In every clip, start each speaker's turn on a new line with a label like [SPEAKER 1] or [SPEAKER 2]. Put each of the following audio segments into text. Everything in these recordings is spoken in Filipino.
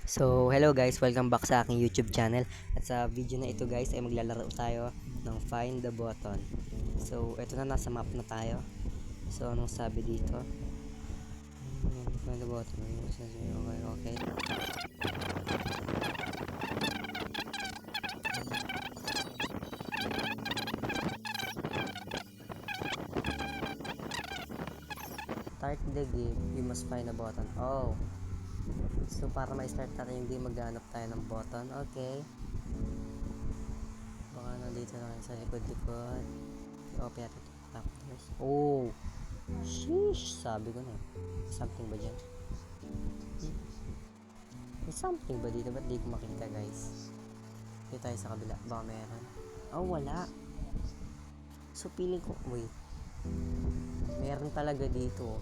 [SPEAKER 1] So, hello guys, welcome back sa aking YouTube channel. At sa video na ito guys ay maglalaro tayo ng Find the Button. So, ito na, nasa map na tayo. So, anong sabi dito? Find the button. Okay. Start the game, you must find a button. Oh. So, para ma-start natin yung game, maghanap tayo ng button. Okay. Baka nandito na kayo sa likod-likod. Okay, natin ito. Factors. Oh! Sheesh! Sabi ko na eh. Something ba dyan? May something ba dito? Ba't di ko makita guys? Dito tayo sa kabila. Baka meron. Oh, wala. So, feeling ko... Wait. Meron talaga dito.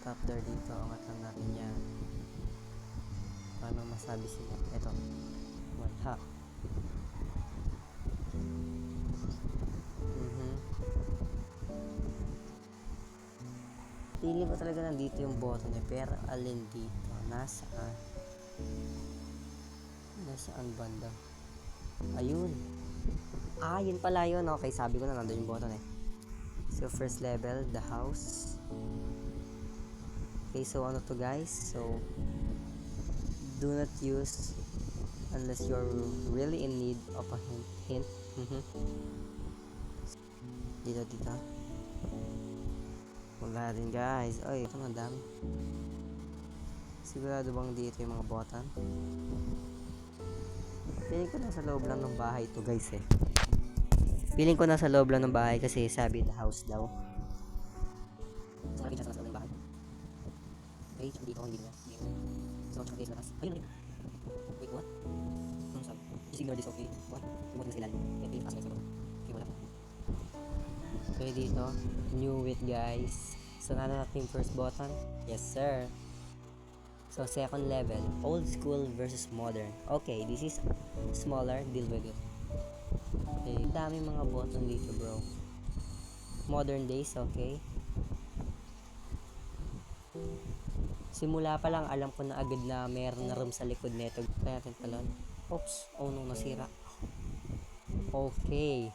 [SPEAKER 1] Top door dito. Angat lang natin yan. Paano masabi sila? Eto. Wala. Feeling ko talaga nandito yung button niya. Pero alin dito? Nasaan? Nasaan banda? Ayun. Ah, yun pala yun. Okay, sabi ko na nandun yung button eh. So, first level, the house. Okay, so ano to guys? So, do not use unless you're really in need of a hint. Dito. Wala din guys. Ay, ito ang dami. Sigurado bang dito yung mga button? Feeling ko nasa loob lang ng bahay to guys eh. Feeling ko nasa loob lang ng bahay kasi sabi the house daw. So, nakikita sa loob ng bahay. Okay, tsaka dito, hindi na. So, tsaka dito lakas. Ayun. Wait, what? Ano sabi? Just ignore this, okay? What? Iwan na sila. Okay, ask me. Okay, wala. Okay, dito. Knew it, guys. So, nana natin yung first button. Yes, sir. So, second level. Old school versus modern. Okay, this is smaller. Deal with it. Okay, dami mga button dito, bro. Modern days, okay. Simula pa lang, alam ko na agad na meron na room sa likod nito. Kaya natin talon. Oops, oh no, nasira. Okay.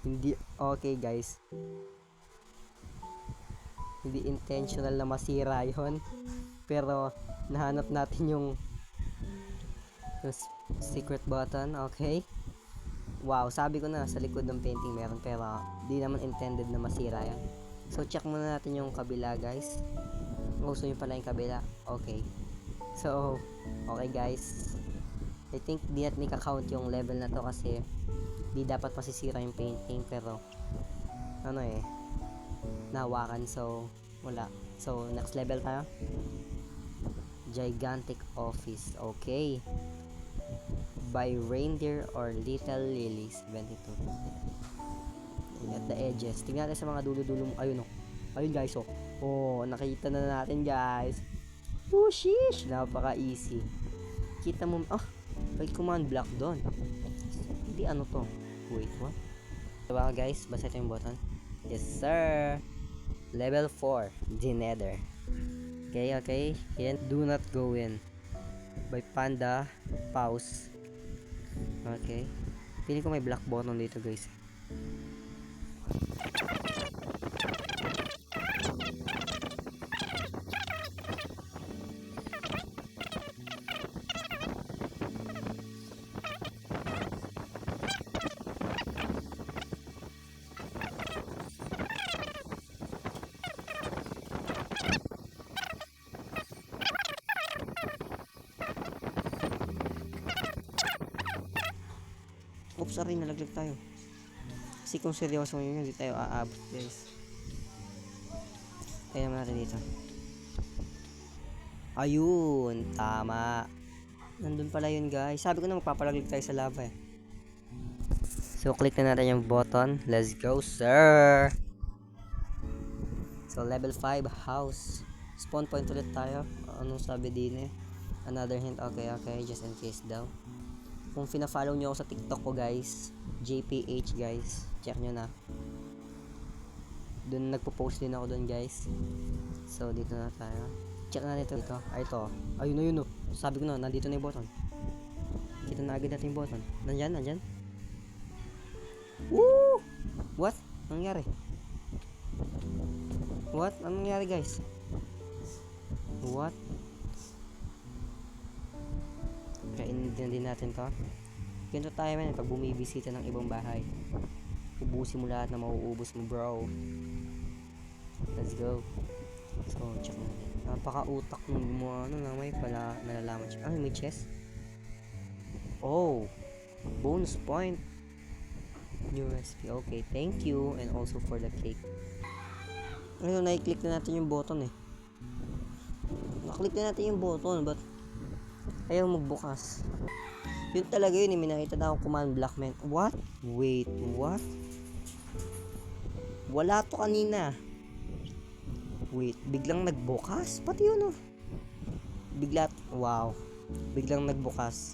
[SPEAKER 1] Hindi, okay guys. Hindi intentional na masira yon. Pero, nahanap natin yung secret button, okay. Wow, sabi ko na sa likod ng painting meron pero di naman intended na masira yan. So check muna natin yung kabila guys. Gusto nyo pala yung kabila. Okay. So, okay guys. I think di natin ika-count yung level na to kasi di dapat masisira yung painting pero ano eh nahawakan so wala. So next level tayo. Gigantic office. Okay. By reindeer or little lilies. 22. At the edges. Tingnan natin sa mga dulo-dulo. Ayun oh. Ayun guys oh. Oh, nakita na natin guys. Oh sheesh. Napaka easy. Kita mo. Ah, may command block doon. Hindi ano to. Wait, what? Diba guys? Basta ito yung button. Yes sir. Level 4. The nether. Okay. Yan. Do not go in. By Panda. Pause. Okay. Feeling ko may black button dito guys. Oops, sorry, nalaglag tayo. Kasi kung seryoso yun, hindi tayo aabot guys. Kaya naman natin dito. Ayun, tama. Nandun pala yun guys. Sabi ko na magpapalaglag tayo sa lava eh. So, click na natin yung button. Let's go, sir! So, level 5, house. Spawn point ulit tayo. Anong sabi din eh? Another hint. Okay. Just in case daw. Kung fina-follow nyo ako sa TikTok ko guys, JPH guys, check nyo na. Doon nagpo-post din ako doon guys. So, dito na tayo. Check na natin ito. Ay, ito. Ayun na yun, oh. Sabi ko na, nandito na yung button. Kita na agad natin yung button. Nandyan. Woo! What? Anong nangyari? What? Anong nangyari, guys? What? Kainin din natin to. Ganito tayo man pag bumibisita ng ibang bahay. Ubusin mo lahat na mauubos mo, bro. Let's go. So, check natin. Napaka-utak nung gumawa na may pala nalalaman siya. May chest. Oh, bonus point. New recipe. Okay, thank you. And also for the cake. Ngayon, na-click na natin yung button eh. Na-click na natin yung button, but ayaw magbukas. Yun talaga yun, may nakita na akong command block, man. What? Wait, what? Wala to kanina. Wait, biglang nagbukas? Pati yun, oh. Wow. Biglang nagbukas.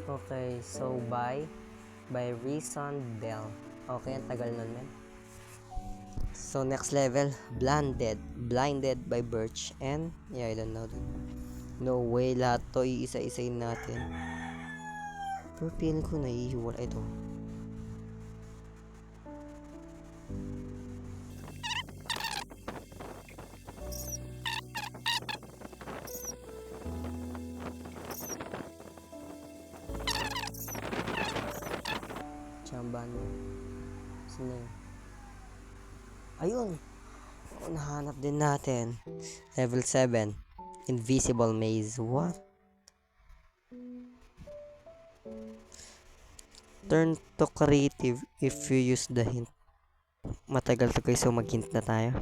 [SPEAKER 1] Okay, so by Reason Bell. Okay, ang tagal nun, man. So, next level, Blinded by Birch. And, yeah, I don't know. No way, lahat to iisa-isayin natin. Pero feeling ko naiiwala ito. Chamban. Sino yun? Ayun! Nahanap din natin. Level 7. Invisible Maze. What? Turn to creative if you use the hint. Matagal to guys, so mag-hint na tayo.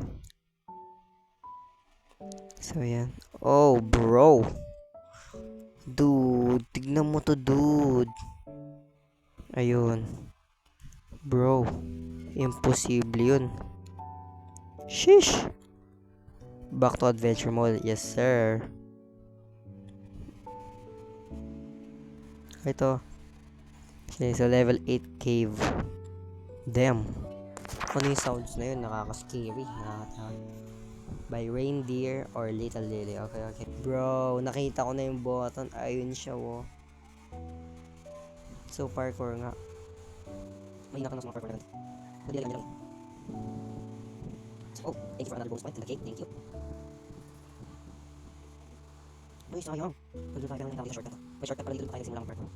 [SPEAKER 1] So, yan. Oh, bro! Dude! Tignan mo to, dude! Ayun. Bro. Imposible yun. Sheesh! Back to adventure mode. Yes, sir. Ito. Okay, so level 8 cave. Damn. Ano yung sounds na yun? Nakaka-scary. By Reindeer or Little Lily. Okay. Bro, nakita ko na yung button. Ayun siya, oh. So, parkour nga. May nakita na sa mga parkour na. Oh, thank you for another bonus point in the cake. Thank you. Uy, sayang. Pagod tayo ng shortcut. May shortcut pala dito tayo simulang parkour.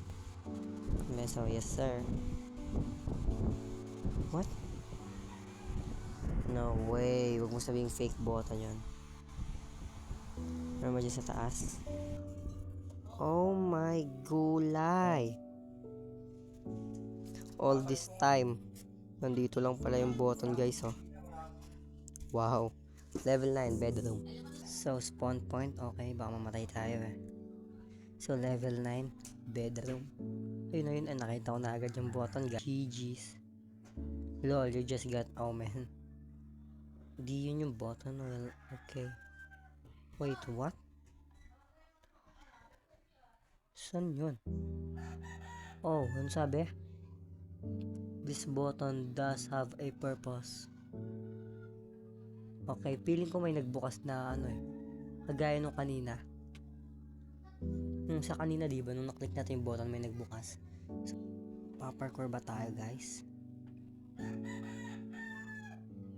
[SPEAKER 1] So, yes sir. What? No way. Huwag mo sabihing fake button yun. Meron ba dyan sa taas? Oh my gulay. All this time. Nandito lang pala yung button guys, oh. Wow. Level 9, bedroom. So, spawn point. Okay, baka mamatay tayo eh. So, level 9, bedroom. Ayun. Nakita ko na agad yung button, guys. GG's. Lol, you just got... Oh, man. Di yun yung button. Well, okay. Wait, what? Saan yun? Oh, ano sabi? This button does have a purpose. Okay, feeling ko may nagbukas na ano eh. Kagaya nung kanina. Sa kanina diba, nung naklik natin yung button may nagbukas. So, paparkour ba tayo guys?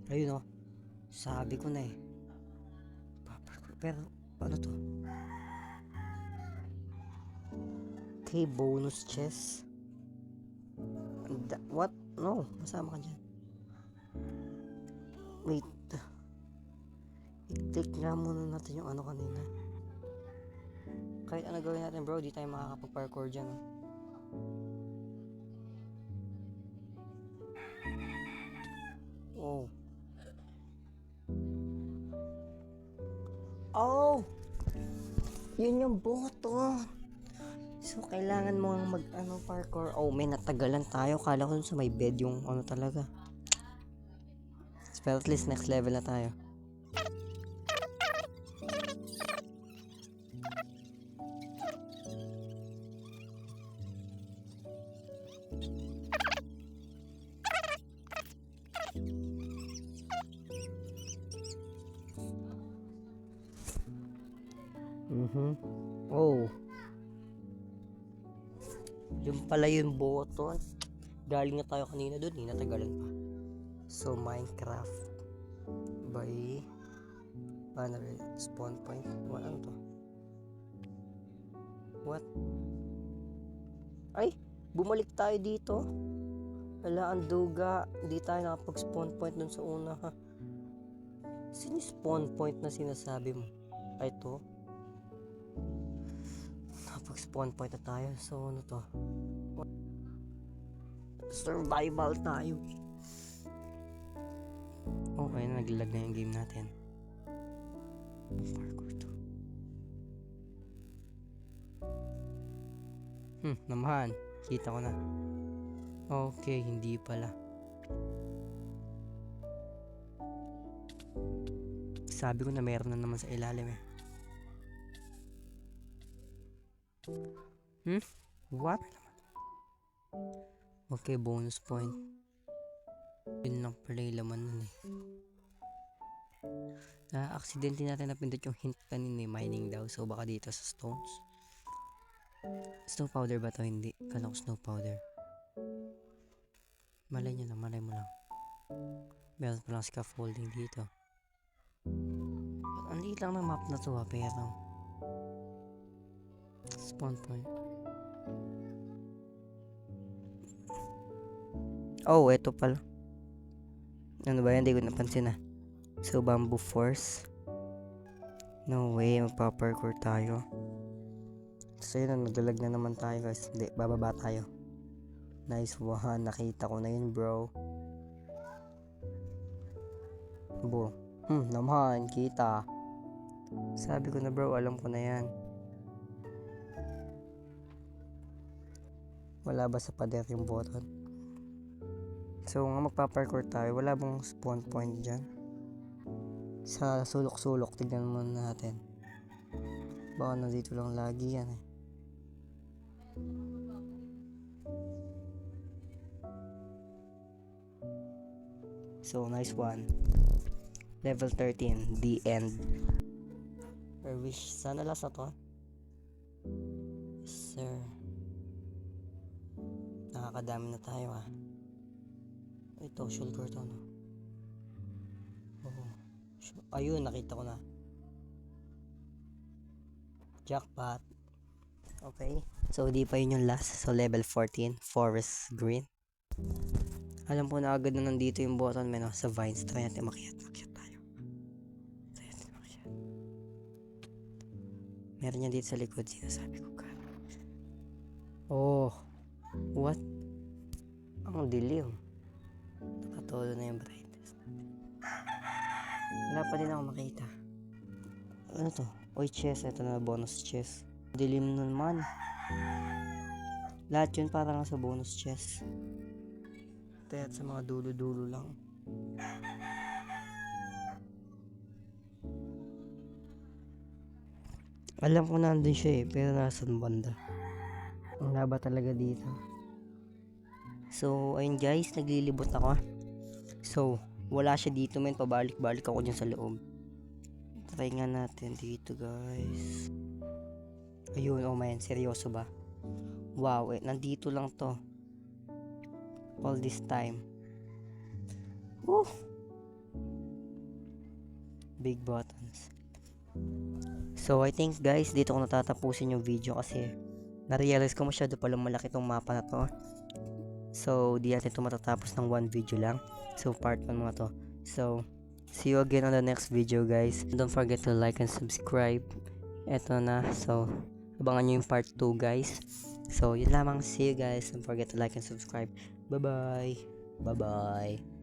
[SPEAKER 1] Ayun oh. Sabi ko na eh. Paparkour. Pero, ano to? Okay, bonus chest. What? No, masama ka dyan. Wait. I-click nga muna natin yung ano kanina. Kahit ano gawin natin bro, di tayo makakapag-parkour dyan. Oh. Oh! Yun yung button. So, kailangan mo mag parkour. Oh, may natagalan tayo. Kala ko dun sa may bed yung ano talaga. Pero at least next level na tayo. Oh. Yung pala yung button. Galing na tayo kanina doon, natagalan pa. So, Minecraft by spawn point. Ano to? What? Ay! Bumalik tayo dito. Wala, ang duga. Hindi tayo nakapag-spawn point dun sa una, ha? Sino spawn point na sinasabi mo? Ay, ito. Nakapag-spawn point na tayo. So, ano to? Survival tayo. Okay, naglag na yung game natin. Parkour to. Namahan. Kita ko na. Okay, hindi pala. Sabi ko na meron na naman sa ilalim eh. What? Okay, bonus point. Yun lang pala yung laman nun eh. Aksidente natin napindot yung hint kanina eh. Mining daw. So baka dito sa stones. Snow powder ba to? Hindi. Kala ko snow powder. Malay nyo lang. Malay mo lang. Meron pa lang scaffolding dito. Ang liit lang ng map na to ha. Pero spawn point. Oh, eto pala. Ano ba yan? Hindi ko napansin ah. So, bamboo force. No way, magpa-parkour tayo. So, yun, nagdalag na naman tayo guys. Hindi, bababa tayo. Nice one. Nakita ko na yun, bro. Bo. Naman, kita. Sabi ko na bro, alam ko na yan. Wala ba sa pader yung button? So, nga magpa-parkour tayo. Wala bang spawn point dyan? Sa sulok-sulok, tignan muna natin. Baka nandito lang lagi yan eh. So, nice one. Level 13, the end. I wish, sana last na to. Yes, sir. Nakakadami na tayo ah. Ito, shoulder to no. Oh. Ayun, nakita ko na. Jackpot. Okay. So, di pa yun yung last. So, level 14, forest green. Alam ko na agad na nandito yung button no? Sa vines. Try natin makiat tayo. Try natin makiat. Meron yan dito sa likod. Sinasabi ko ka. Oh. What? Ang dilim. Nakatolo na yung brightness. Wala pa din ako makita. Ano to? Oy, chest. Ito na bonus chest. Dilim naman. Lahat yun para lang sa bonus chest. At sa mga dulo-dulo lang. Alam ko nandun siya eh. Pero nasan banda? Ang laba talaga dito. So, ayun guys, naglilibot ako. So, wala siya dito men, pabalik-balik ako dyan sa loob. Try nga natin dito guys. Ayun, oh man, seryoso ba? Wow, nandito lang to. All this time. Woo! Big buttons. So, I think guys, dito ko natatapusin yung video kasi na-realize ko masyado palang malaki tong mapa na to. So, di natin ito matatapos ng one video lang. So, part 1 mga to. So, see you again on the next video guys. Don't forget to like and subscribe. Eto na. So, abangan nyo yung part 2 guys. So, yun lamang. See you guys. Don't forget to like and subscribe. Bye-bye. Bye-bye.